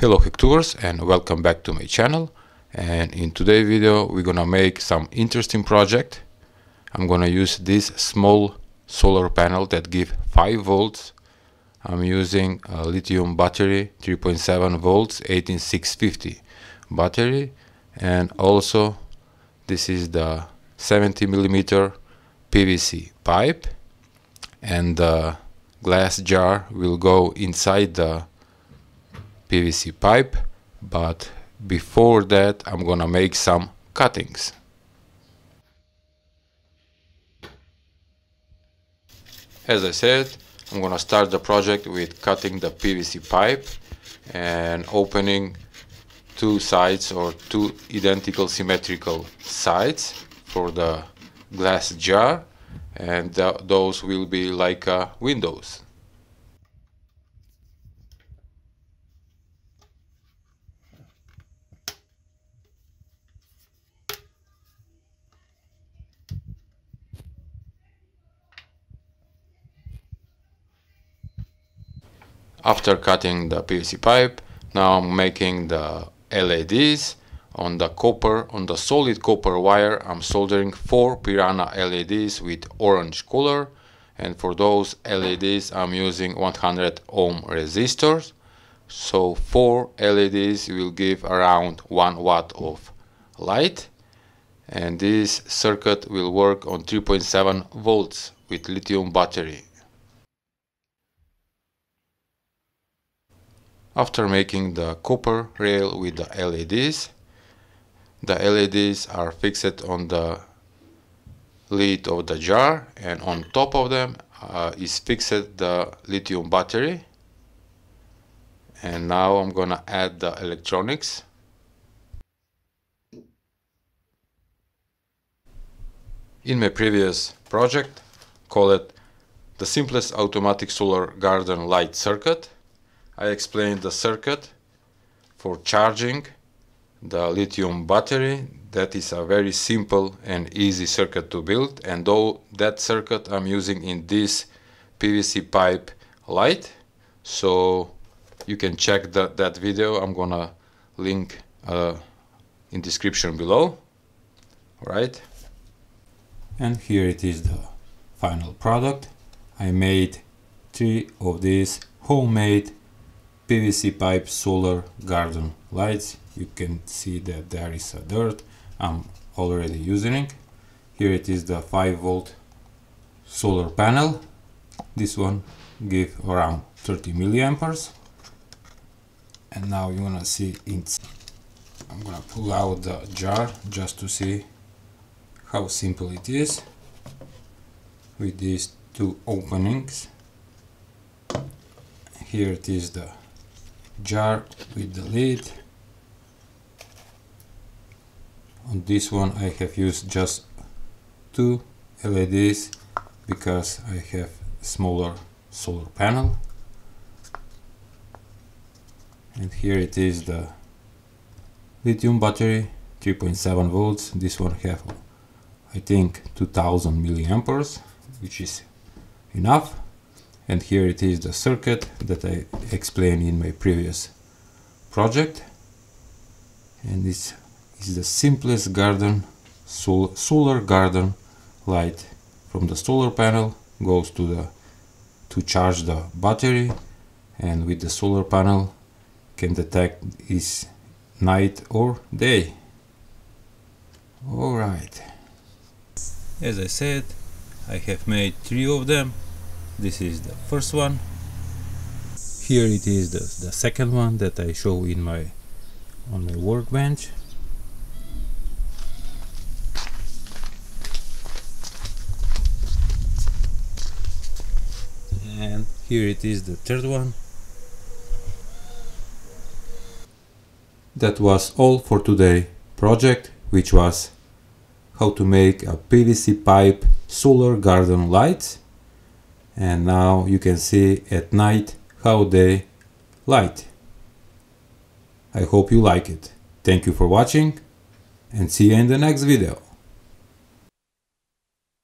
Hello Hacktubers and welcome back to my channel. And in today's video we're gonna make some interesting project. I'm gonna use this small solar panel that give 5 volts. I'm using a lithium battery, 3.7 volts 18650 battery, and also this is the 70 millimeter PVC pipe, and the glass jar will go inside the PVC pipe, but before that I'm gonna make some cuttings. As I said, I'm gonna start the project with cutting the PVC pipe and opening two sides, or two identical symmetrical sides for the glass jar, and those will be like windows. After cutting the PVC pipe, now I'm making the LEDs on the solid copper wire. I'm soldering 4 Piranha LEDs with orange color, and for those LEDs I'm using 100 ohm resistors. So 4 LEDs will give around 1 watt of light, and this circuit will work on 3.7 volts with lithium battery. After making the copper rail with the LEDs are fixed on the lid of the jar, and on top of them is fixed the lithium battery. And now I'm gonna add the electronics. In my previous project, called the simplest automatic solar garden light circuit, I explained the circuit for charging the lithium battery. That is a very simple and easy circuit to build, and though that circuit I'm using in this PVC pipe light, so you can check that video. I'm gonna link in description below. Alright, and here it is, the final product. I made 3 of these homemade PVC pipe solar garden lights. You can see that there is a dirt. I'm already using it. Here it is, the 5 volt solar panel. This one give around 30 milliamperes. And now you wanna see it. I'm gonna pull out the jar just to see how simple it is with these 2 openings. Here it is, the jar with the lid. On this one I have used just 2 LEDs because I have smaller solar panel. And here it is, the lithium battery, 3.7 volts. This one have, I think, 2000 milliamperes, which is enough. And here it is, the circuit that I explained in my previous project. And this is the simplest garden solar garden light. From the solar panel goes to charge the battery, and with the solar panel can detect is night or day. Alright, as I said, I have made 3 of them. This is the first one. Here it is, the second one that I show on my workbench. And here it is, the third one. That was all for today project, which was how to make a PVC pipe solar garden lights. And now you can see at night how they light. I hope you like it. Thank you for watching, and see you in the next video.